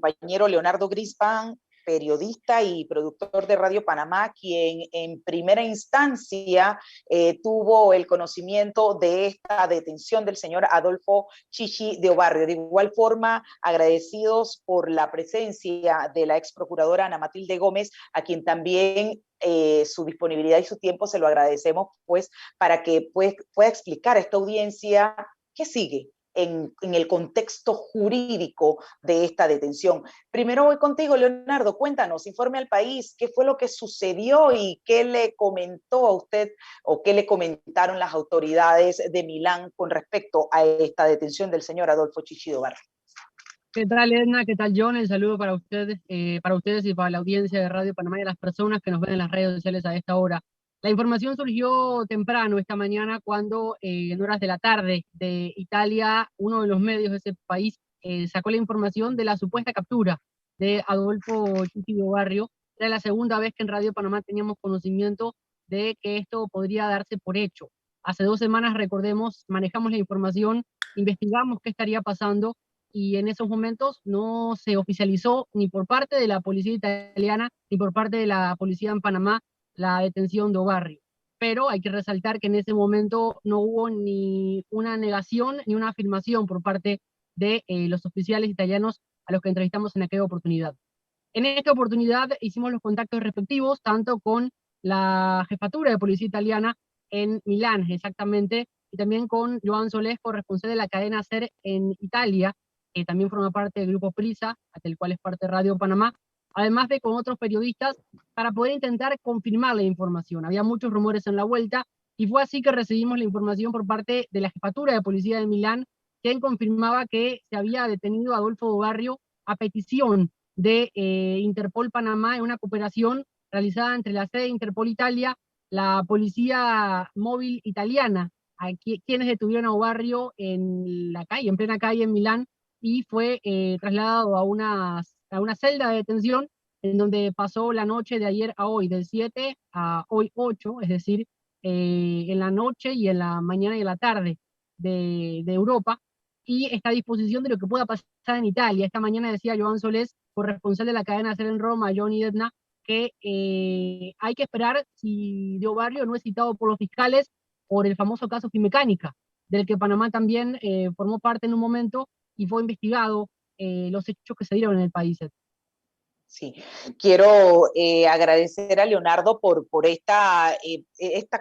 compañero Leonardo Greenspan, periodista y productor de Radio Panamá, quien en primera instancia tuvo el conocimiento de esta detención del señor Adolfo Chichi de Obarrio. De igual forma, agradecidos por la presencia de la ex procuradora Ana Matilde Gómez, a quien también su disponibilidad y su tiempo se lo agradecemos, pues, para que pueda explicar a esta audiencia qué sigue en el contexto jurídico de esta detención. Primero voy contigo, Leonardo, cuéntanos, informe al país, qué fue lo que sucedió y qué le comentó a usted o qué le comentaron las autoridades de Milán con respecto a esta detención del señor Adolfo Chichi de Obarrio. ¿Qué tal, Edna? ¿Qué tal, John? El saludo para ustedes y para la audiencia de Radio Panamá y a las personas que nos ven en las redes sociales a esta hora. La información surgió temprano esta mañana cuando en horas de la tarde de Italia, uno de los medios de ese país sacó la información de la supuesta captura de Adolfo Chichi de Obarrio. Era la segunda vez que en Radio Panamá teníamos conocimiento de que esto podría darse por hecho. Hace 2 semanas, recordemos, manejamos la información, investigamos qué estaría pasando y en esos momentos no se oficializó ni por parte de la policía italiana ni por parte de la policía en Panamá la detención de Obarrio. Pero hay que resaltar que en ese momento no hubo ni una negación ni una afirmación por parte de los oficiales italianos a los que entrevistamos en aquella oportunidad. En esta oportunidad hicimos los contactos respectivos, tanto con la jefatura de policía italiana en Milán, exactamente, y también con Joan Solés, corresponsal de la cadena SER en Italia, que también forma parte del grupo Prisa, del cual es parte de Radio Panamá, además de con otros periodistas, para poder intentar confirmar la información. Había muchos rumores en la vuelta, y fue así que recibimos la información por parte de la jefatura de policía de Milán, quien confirmaba que se había detenido a Adolfo de Obarrio a petición de Interpol Panamá en una cooperación realizada entre la sede de Interpol Italia, la policía móvil italiana, quienes detuvieron a Obarrio en la calle, en plena calle en Milán, y fue trasladado a una celda de detención en donde pasó la noche de ayer a hoy, del 7 a hoy 8, es decir, en la noche y en la mañana y en la tarde de Europa, y está a disposición de lo que pueda pasar en Italia. Esta mañana decía Joan Solés, corresponsal de la cadena SER en Roma, John y Edna, que hay que esperar si de Obarrio no es citado por los fiscales por el famoso caso Finmecánica, del que Panamá también formó parte en un momento y fue investigado los hechos que se dieron en el país. Sí, quiero agradecer a Leonardo por esta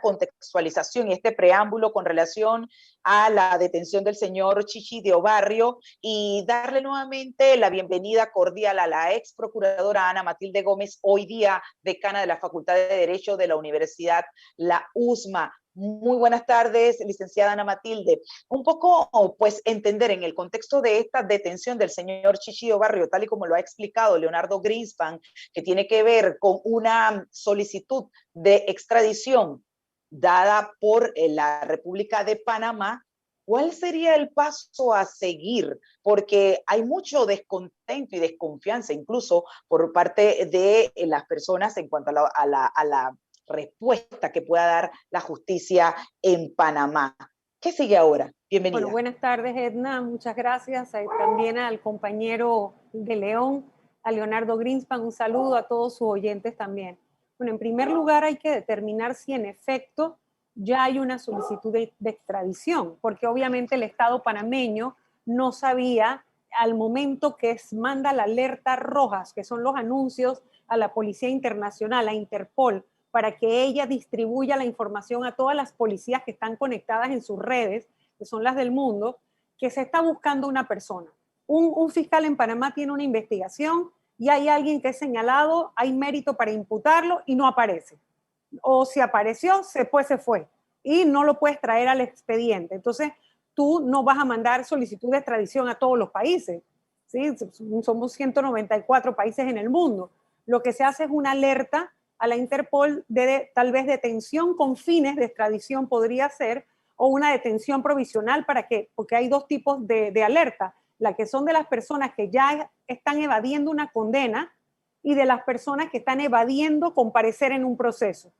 contextualización y este preámbulo con relación a la detención del señor Chichi de Obarrio y darle nuevamente la bienvenida cordial a la ex procuradora Ana Matilde Gómez, hoy día decana de la Facultad de Derecho de la Universidad La USMA. Muy buenas tardes, licenciada Ana Matilde. Un poco, pues, entender en el contexto de esta detención del señor Chichi de Obarrio, tal y como lo ha explicado Leonardo Greenspan, que tiene que ver con una solicitud de extradición dada por la República de Panamá. ¿Cuál sería el paso a seguir? Porque hay mucho descontento y desconfianza, incluso por parte de las personas en cuanto a la respuesta que pueda dar la justicia en Panamá. ¿Qué sigue ahora? Bienvenida. Bueno, buenas tardes, Edna. Muchas gracias. También al compañero de León, a Leonardo Greenspan, un saludo a todos sus oyentes también. Bueno, en primer lugar hay que determinar si en efecto ya hay una solicitud de extradición, porque obviamente el Estado panameño no sabía al momento que manda la alerta rojas, que son los anuncios a la Policía Internacional, a Interpol, para que ella distribuya la información a todas las policías que están conectadas en sus redes, que son las del mundo, que se está buscando una persona. Un fiscal en Panamá tiene una investigación y hay alguien que es señalado, hay mérito para imputarlo y no aparece. O si apareció, se fue. Y no lo puedes traer al expediente. Entonces, tú no vas a mandar solicitud de extradición a todos los países. ¿Sí? Somos 194 países en el mundo. Lo que se hace es una alerta a la Interpol de tal vez detención con fines de extradición podría ser, o una detención provisional porque hay 2 tipos de alerta, la que son de las personas que ya están evadiendo una condena y de las personas que están evadiendo comparecer en un proceso.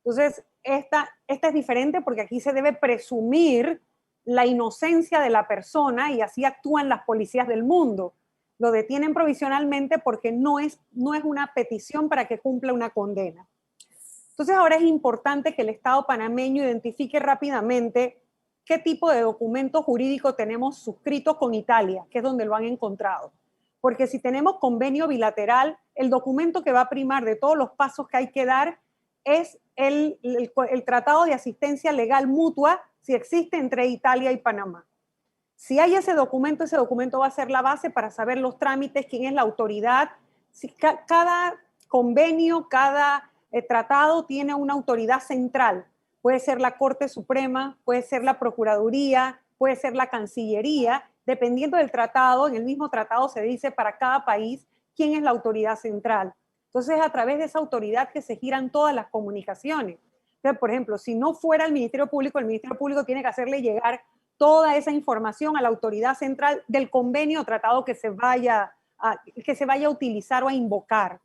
Entonces, esta es diferente porque aquí se debe presumir la inocencia de la persona y así actúan las policías del mundo. Lo detienen provisionalmente porque no es una petición para que cumpla una condena. Entonces ahora es importante que el Estado panameño identifique rápidamente qué tipo de documento jurídico tenemos suscritos con Italia, que es donde lo han encontrado. Porque si tenemos convenio bilateral, el documento que va a primar de todos los pasos que hay que dar es el Tratado de Asistencia Legal Mutua, si existe entre Italia y Panamá. Si hay ese documento va a ser la base para saber los trámites, quién es la autoridad. Si cada convenio, cada tratado tiene una autoridad central. Puede ser la Corte Suprema, puede ser la Procuraduría, puede ser la Cancillería. Dependiendo del tratado, en el mismo tratado se dice para cada país quién es la autoridad central. Entonces, a través de esa autoridad que se giran todas las comunicaciones. Entonces, por ejemplo, si no fuera el Ministerio Público tiene que hacerle llegar toda esa información a la autoridad central del convenio o tratado que se vaya a utilizar o a invocar.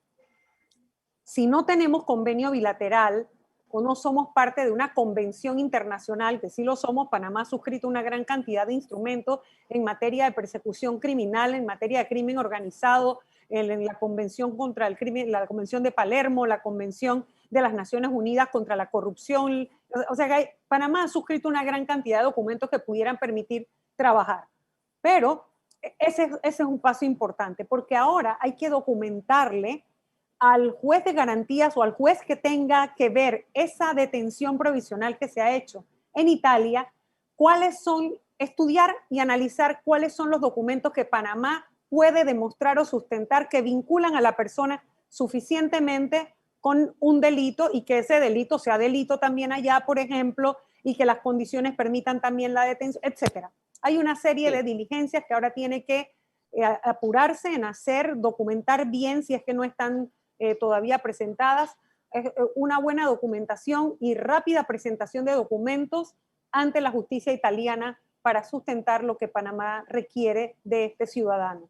Si no tenemos convenio bilateral o no somos parte de una convención internacional, que sí lo somos, Panamá ha suscrito una gran cantidad de instrumentos en materia de persecución criminal, en materia de crimen organizado, en la Convención contra el Crimen, la Convención de Palermo, la Convención de las Naciones Unidas contra la Corrupción. O sea que Panamá ha suscrito una gran cantidad de documentos que pudieran permitir trabajar. Pero ese es un paso importante, porque ahora hay que documentarle al juez de garantías o al juez que tenga que ver esa detención provisional que se ha hecho en Italia, estudiar y analizar cuáles son los documentos que Panamá puede demostrar o sustentar que vinculan a la persona suficientemente con un delito y que ese delito sea delito también allá, por ejemplo, y que las condiciones permitan también la detención, etcétera. Hay una serie de diligencias que ahora tiene que apurarse en hacer, documentar bien si es que no están todavía presentadas, una buena documentación y rápida presentación de documentos ante la justicia italiana para sustentar lo que Panamá requiere de este ciudadano.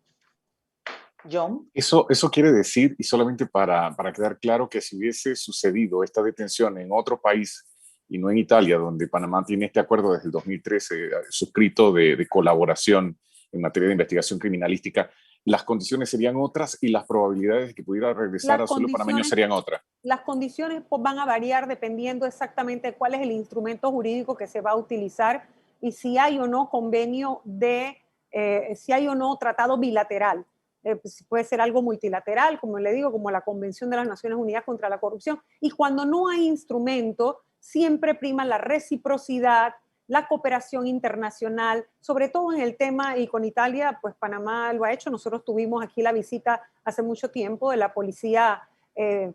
John. Eso quiere decir, y solamente para quedar claro, que si hubiese sucedido esta detención en otro país y no en Italia, donde Panamá tiene este acuerdo desde el 2013 suscrito de colaboración en materia de investigación criminalística, las condiciones serían otras y las probabilidades de que pudiera regresar a suelo panameño serían otras. Las condiciones van a variar dependiendo exactamente de cuál es el instrumento jurídico que se va a utilizar y si hay o no convenio si hay o no tratado bilateral. Pues puede ser algo multilateral, como le digo, como la Convención de las Naciones Unidas contra la Corrupción. Y cuando no hay instrumento, siempre prima la reciprocidad, la cooperación internacional, sobre todo en el tema, y con Italia, pues Panamá lo ha hecho. Nosotros tuvimos aquí la visita hace mucho tiempo de la policía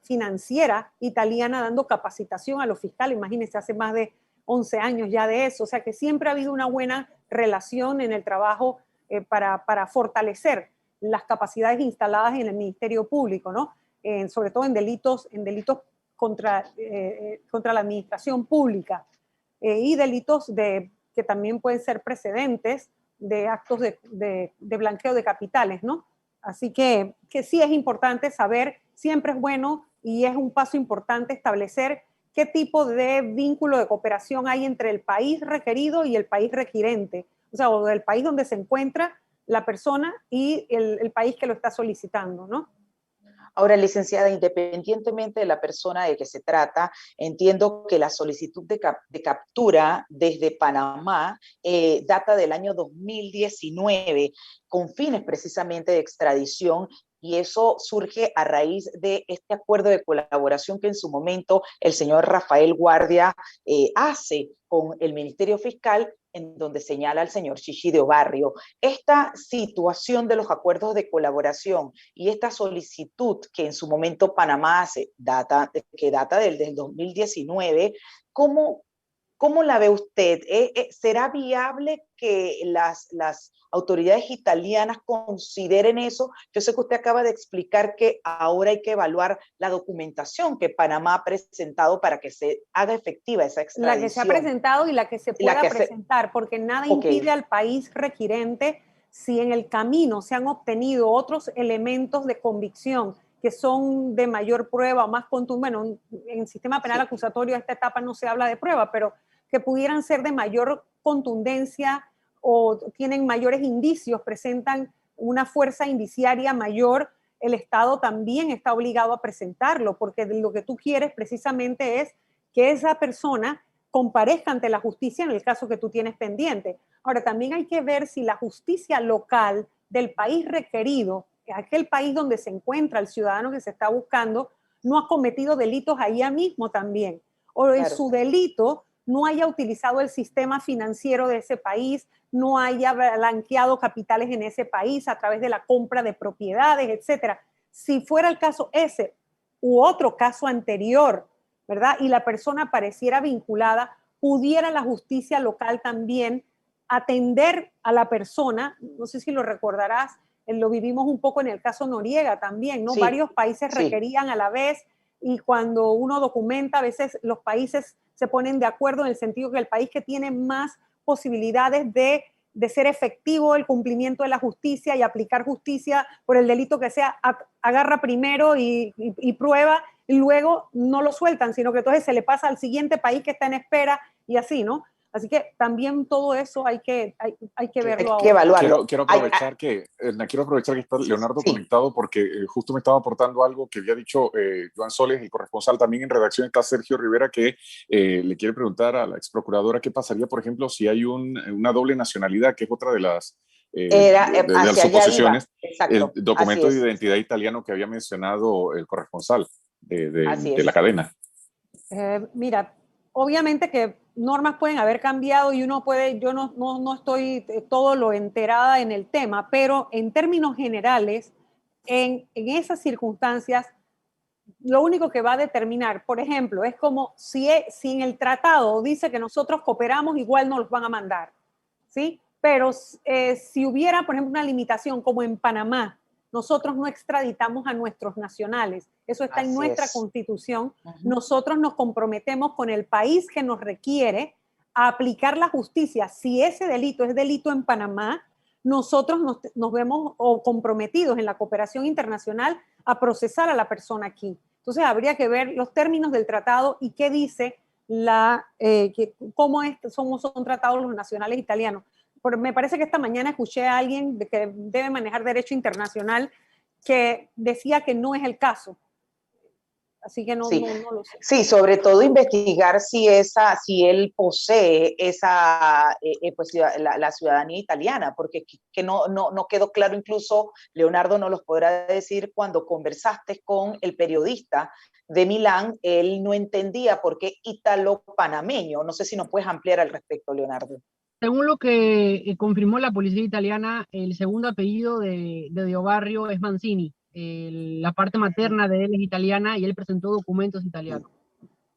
financiera italiana dando capacitación a los fiscales. Imagínense, hace más de 11 años ya de eso. O sea que siempre ha habido una buena relación en el trabajo para fortalecer las capacidades instaladas en el Ministerio Público, ¿no? Sobre todo en delitos contra la administración pública y delitos que también pueden ser precedentes de actos de blanqueo de capitales, ¿no? Así que sí es importante saber, siempre es bueno y es un paso importante establecer qué tipo de vínculo de cooperación hay entre el país requerido y el país requirente, o sea, o el país donde se encuentra la persona y el país que lo está solicitando, ¿no? Ahora, licenciada, independientemente de la persona de que se trata, entiendo que la solicitud de captura desde Panamá data del año 2019 con fines precisamente de extradición, y eso surge a raíz de este acuerdo de colaboración que en su momento el señor Rafael Guardia hace con el Ministerio Fiscal, en donde señala al señor Chichideo Barrio. Esta situación de los acuerdos de colaboración y esta solicitud que en su momento Panamá hace, que data del 2019, ¿cómo la ve usted? ¿Será viable que las autoridades italianas consideren eso? Yo sé que usted acaba de explicar que ahora hay que evaluar la documentación que Panamá ha presentado para que se haga efectiva esa extradición. La que se ha presentado y la que se pueda presentar, porque nada impide al país requirente, si en el camino se han obtenido otros elementos de convicción que son de mayor prueba o más contundentes. Bueno, en el sistema penal acusatorio a esta etapa no se habla de prueba, pero que pudieran ser de mayor contundencia o tienen mayores indicios, presentan una fuerza indiciaria mayor, el Estado también está obligado a presentarlo, porque lo que tú quieres precisamente es que esa persona comparezca ante la justicia en el caso que tú tienes pendiente. Ahora, también hay que ver si la justicia local del país requerido, aquel país donde se encuentra el ciudadano que se está buscando, no ha cometido delitos allá mismo también, o en su delito no haya utilizado el sistema financiero de ese país, no haya blanqueado capitales en ese país a través de la compra de propiedades, etcétera. Si fuera el caso ese u otro caso anterior, ¿verdad? Y la persona pareciera vinculada, pudiera la justicia local también atender a la persona. No sé si lo recordarás, lo vivimos un poco en el caso Noriega también, ¿no? Sí, Varios países sí. requerían a la vez, y cuando uno documenta, a veces los países se ponen de acuerdo en el sentido que el país que tiene más posibilidades de ser efectivo el cumplimiento de la justicia y aplicar justicia por el delito que sea, agarra primero y prueba, y luego no lo sueltan, sino que entonces se le pasa al siguiente país que está en espera, y así, ¿no? Así que también todo eso hay que verlo ahora. Hay que evaluarlo. Quiero aprovechar que está Leonardo conectado, porque justo me estaba aportando algo que había dicho Joan Soles, el corresponsal. También en redacción está Sergio Rivera, que le quiere preguntar a la ex procuradora qué pasaría, por ejemplo, si hay una doble nacionalidad, que es otra de las de las suposiciones, el documento de identidad italiano que había mencionado el corresponsal de la cadena. Mira, obviamente que normas pueden haber cambiado y uno puede, yo no estoy todo lo enterada en el tema, pero en términos generales, en esas circunstancias, lo único que va a determinar, por ejemplo, es como si en el tratado dice que nosotros cooperamos, igual nos los van a mandar, ¿sí? Pero si hubiera, por ejemplo, una limitación como en Panamá, nosotros no extraditamos a nuestros nacionales, eso está en nuestra Constitución. Nosotros nos comprometemos con el país que nos requiere a aplicar la justicia. Si ese delito es delito en Panamá, nosotros nos vemos comprometidos en la cooperación internacional a procesar a la persona aquí. Entonces habría que ver los términos del tratado y qué dice cómo son tratados los nacionales italianos. Me parece que esta mañana escuché a alguien que debe manejar derecho internacional que decía que no es el caso. Así que no lo sé. Sí, sobre todo investigar si él posee esa, pues, la ciudadanía italiana, porque que no quedó claro. Incluso Leonardo nos los podrá decir, cuando conversaste con el periodista de Milán, él no entendía por qué ítalo-panameño. No sé si nos puedes ampliar al respecto, Leonardo. Según lo que confirmó la policía italiana, el segundo apellido de Diobarrio es Mancini. La parte materna de él es italiana y él presentó documentos italianos.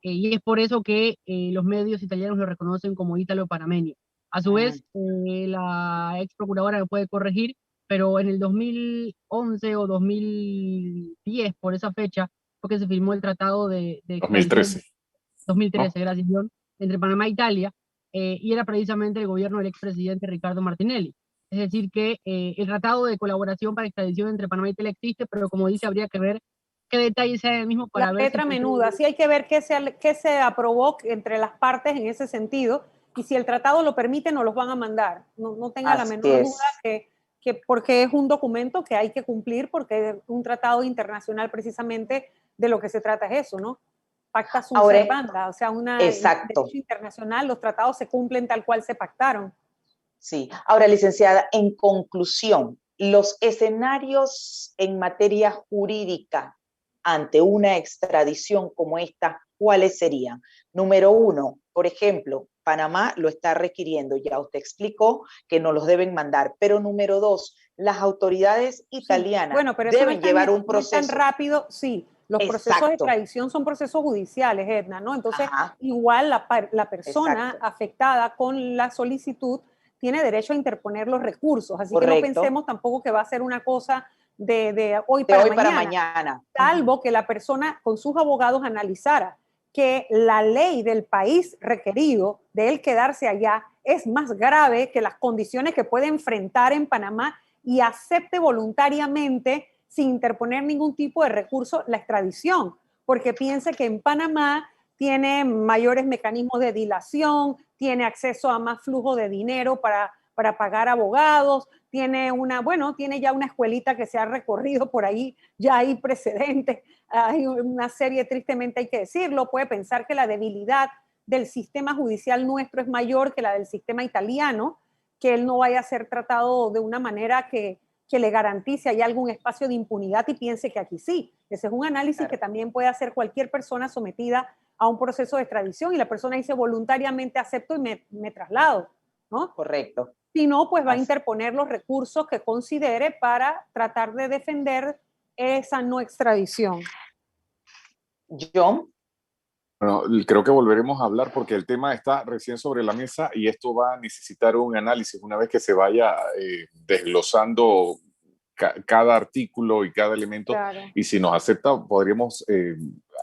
Y es por eso que los medios italianos lo reconocen como ítalo-panameño. A su vez, la ex procuradora me puede corregir, pero en el 2011 o 2010, por esa fecha, fue que se firmó el tratado de 2013. 2013, gracias, John, entre Panamá e Italia, y era precisamente el gobierno del expresidente Ricardo Martinelli. Es decir, que el tratado de colaboración para extradición entre Panamá y Italia existe, pero como dice, habría que ver qué detalles hay el mismo para ver. La letra menuda, sí hay que ver qué se aprobó entre las partes en ese sentido, y si el tratado lo permite, nos los van a mandar. No tenga la menor duda que porque es un documento que hay que cumplir, porque es un tratado internacional, precisamente de lo que se trata es eso, ¿no? Pacta sunt servanda, o sea, derecho internacional, los tratados se cumplen tal cual se pactaron. Sí. Ahora, licenciada, en conclusión, los escenarios en materia jurídica ante una extradición como esta, ¿cuáles serían? Número uno, por ejemplo, Panamá lo está requiriendo, ya usted explicó que no los deben mandar, pero número dos, las autoridades italianas deben llevar un proceso. No es tan rápido, sí. Los procesos de extradición son procesos judiciales, Edna, ¿no? Entonces, igual la persona afectada con la solicitud tiene derecho a interponer los recursos. Así que no pensemos tampoco que va a ser una cosa de hoy para mañana. Salvo que la persona con sus abogados analizara que la ley del país requerido de él quedarse allá es más grave que las condiciones que puede enfrentar en Panamá, y acepte voluntariamente, sin interponer ningún tipo de recurso, la extradición, porque piense que en Panamá tiene mayores mecanismos de dilación, tiene acceso a más flujo de dinero para pagar abogados, tiene tiene ya una escuelita que se ha recorrido por ahí, ya hay precedentes, hay una serie, tristemente hay que decirlo, puede pensar que la debilidad del sistema judicial nuestro es mayor que la del sistema italiano, que él no vaya a ser tratado de una manera que le garantice hay algún espacio de impunidad y piense que aquí sí. Ese es un análisis que también puede hacer cualquier persona sometida a un proceso de extradición y la persona dice voluntariamente acepto y me traslado, ¿no? Correcto. Si no, pues va a interponer los recursos que considere para tratar de defender esa no extradición. John. Bueno, creo que volveremos a hablar porque el tema está recién sobre la mesa y esto va a necesitar un análisis una vez que se vaya desglosando cada artículo y cada elemento. Claro. Y si nos acepta, podríamos,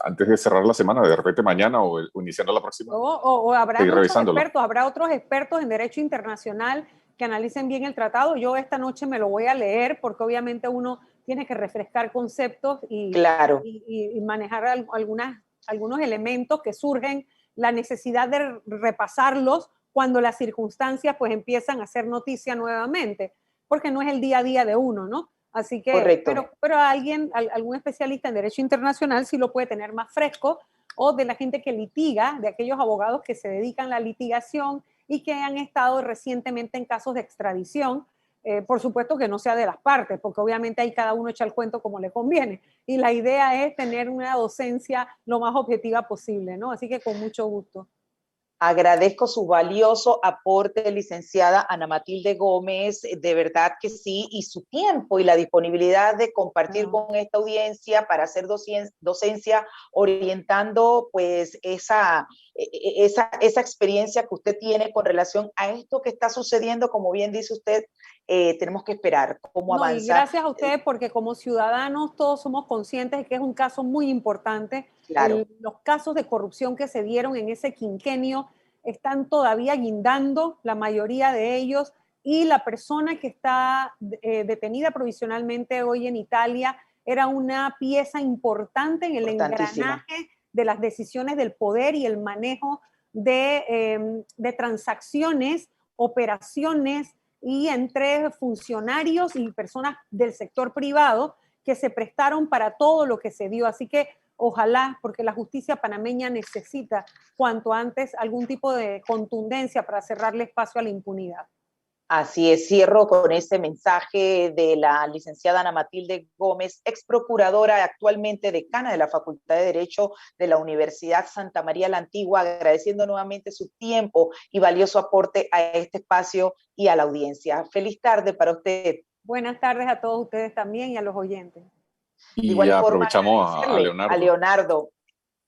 antes de cerrar la semana, de repente mañana o iniciando la próxima. O habrá muchos expertos, habrá otros expertos en derecho internacional que analicen bien el tratado. Yo esta noche me lo voy a leer porque obviamente uno tiene que refrescar conceptos y, claro. y manejar algunos elementos que surgen, la necesidad de repasarlos cuando las circunstancias pues empiezan a hacer noticia nuevamente, porque no es el día a día de uno, ¿no? Así que, pero algún especialista en derecho internacional sí lo puede tener más fresco, o de la gente que litiga, de aquellos abogados que se dedican a la litigación y que han estado recientemente en casos de extradición. Por supuesto que no sea de las partes, porque obviamente ahí cada uno echa el cuento como le conviene. Y la idea es tener una docencia lo más objetiva posible, ¿no? Así que con mucho gusto. Agradezco su valioso aporte, licenciada Ana Matilde Gómez, de verdad que sí, y su tiempo y la disponibilidad de compartir con esta audiencia para hacer docencia, orientando pues esa experiencia que usted tiene con relación a esto que está sucediendo, como bien dice usted, tenemos que esperar cómo avanza. Y gracias a ustedes porque como ciudadanos todos somos conscientes de que es un caso muy importante. Claro. Los casos de corrupción que se dieron en ese quinquenio están todavía guindando, la mayoría de ellos, y la persona que está detenida provisionalmente hoy en Italia era una pieza importante en el engranaje de las decisiones del poder y el manejo de transacciones, operaciones y entre funcionarios y personas del sector privado que se prestaron para todo lo que se dio. Así que ojalá, porque la justicia panameña necesita cuanto antes algún tipo de contundencia para cerrarle espacio a la impunidad. Así es, cierro con este mensaje de la licenciada Ana Matilde Gómez, ex procuradora, actualmente decana de la Facultad de Derecho de la Universidad Santa María la Antigua, agradeciendo nuevamente su tiempo y valioso aporte a este espacio y a la audiencia. Feliz tarde para usted. Buenas tardes a todos ustedes también y a los oyentes. Y igual ya aprovechamos a Leonardo.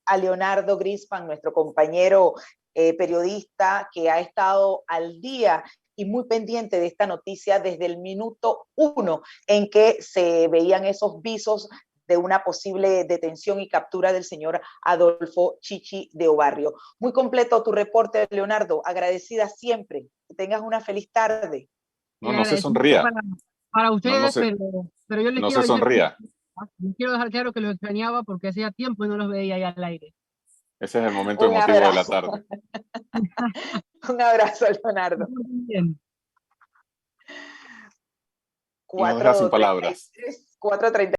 A Leonardo Greenspan, nuestro compañero periodista que ha estado al día y muy pendiente de esta noticia desde el minuto 1 en que se veían esos visos de una posible detención y captura del señor Adolfo Chichi de Obarrio. Muy completo tu reporte, Leonardo. Agradecida siempre. Que tengas una feliz tarde. No se sonría. Para ustedes, pero yo les no quiero se sonría. Quiero dejar claro que los extrañaba porque hacía tiempo y no los veía ahí al aire. Ese es el momento emotivo de la tarde. Un abrazo, Leonardo. Bien. Nos deja sin palabras. 4:30.